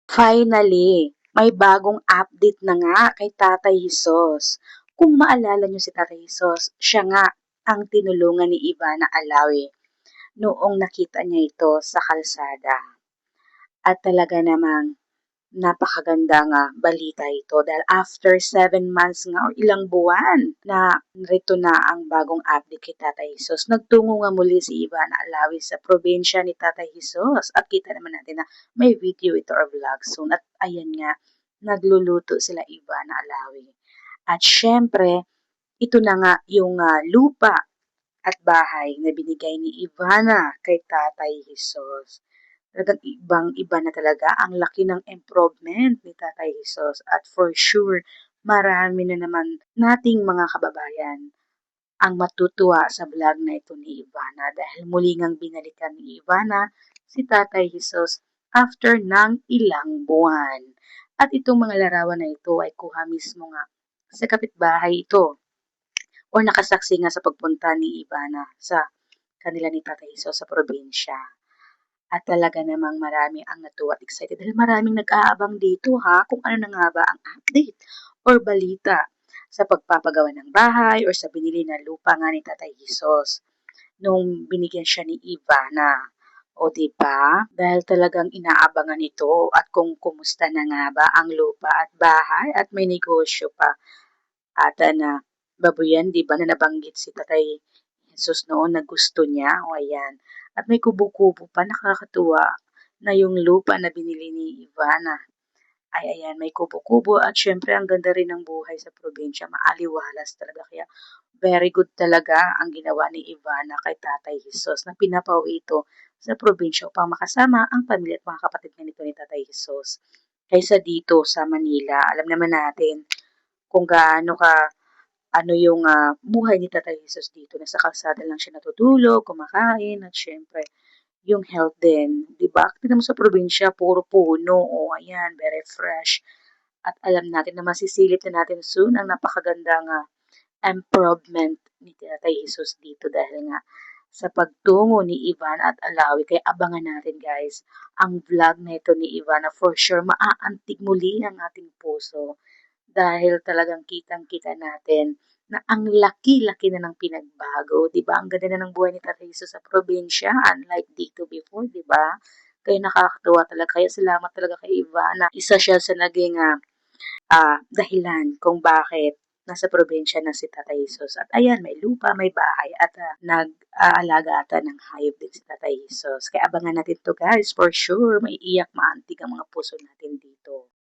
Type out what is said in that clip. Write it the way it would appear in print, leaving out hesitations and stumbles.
Finally, may bagong update na nga kay Tatay Hesus. Kung maalala niyo si Tatay Hesus, siya nga ang tinulungan ni Ivana Alawi noong nakita niya ito sa kalsada. At talaga namang napakagandang balita ito dahil after 7 months nga o ilang buwan na rito na ang bagong update kay Tatay Hesus. Nagtungo nga muli si Ivana Alawi sa probinsya ni Tatay Hesus at kita naman natin na may video ito or vlog soon. At ayan nga, nagluluto sila Ivana Alawi. At syempre, ito na nga yung lupa at bahay na binigay ni Ivana kay Tatay Hesus. Talagang ibang-iba na talaga ang laki ng improvement ni Tatay Hesus at for sure, marami na naman nating mga kababayan ang matutuwa sa vlog na ito ni Ivana dahil muli ngang binalikan ni Ivana si Tatay Hesus after ng ilang buwan. At itong mga larawan na ito ay kuha mismo nga sa kapitbahay ito o nakasaksi nga sa pagpunta ni Ivana sa kanila ni Tatay Hesus sa probinsya. At talaga namang marami ang natuwa at excited dahil maraming nag-aabang dito kung ano na nga ba ang update or balita sa pagpapagawa ng bahay or sa binili na lupa nga ni Tatay Hesus nung binigyan siya ni Ivana. O diba? Dahil talagang inaabangan ito at kung kumusta na nga ba ang lupa at bahay at may negosyo pa. At babuyan, diba na nabanggit si Tatay Hesus noon na gusto niya. O ayan. At may kubo-kubo pa, nakakatuwa na yung lupa na binili ni Ivana. Ay ayan, may kubo-kubo at syempre ang ganda rin ng buhay sa probinsya, maaliwalas talaga. Kaya very good talaga ang ginawa ni Ivana kay Tatay Hesus na pinapauwi ito sa probinsya upang makasama ang pamilya at mga kapatid nito ni Tatay Hesus. Kaysa dito sa Manila, alam naman natin kung gaano yung buhay ni Tatay Hesus dito. Nasa kalsada lang siya natutulog, kumakain, at syempre, yung health din. Diba? Tignan mo sa probinsya, puro puno. O, ayan, very fresh. At alam natin na masisilip na natin soon ang napakagandang improvement ni Tatay Hesus dito dahil nga sa pagtungo ni Ivan at Alawi. Kaya abangan natin guys, ang vlog na ito ni Ivana for sure maaantig muli ang ating puso dahil talagang kitang-kita natin na ang laki-laki na ng pinagbago, 'di ba? Ang ganda na ng buhay ni Tatay Hesus sa probinsya, unlike dito before, 'di ba? Kaya nakakatuwa talaga. Kaya salamat talaga kay Ivana. Isa siya sa naging dahilan kung bakit nasa probinsya na si Tatay Hesus. At ayan, may lupa, may bahay, at nag-aalaga ata ng hayop din si Tatay Hesus. Kaya abangan natin to guys, for sure, may iyak maantig ang mga puso natin dito.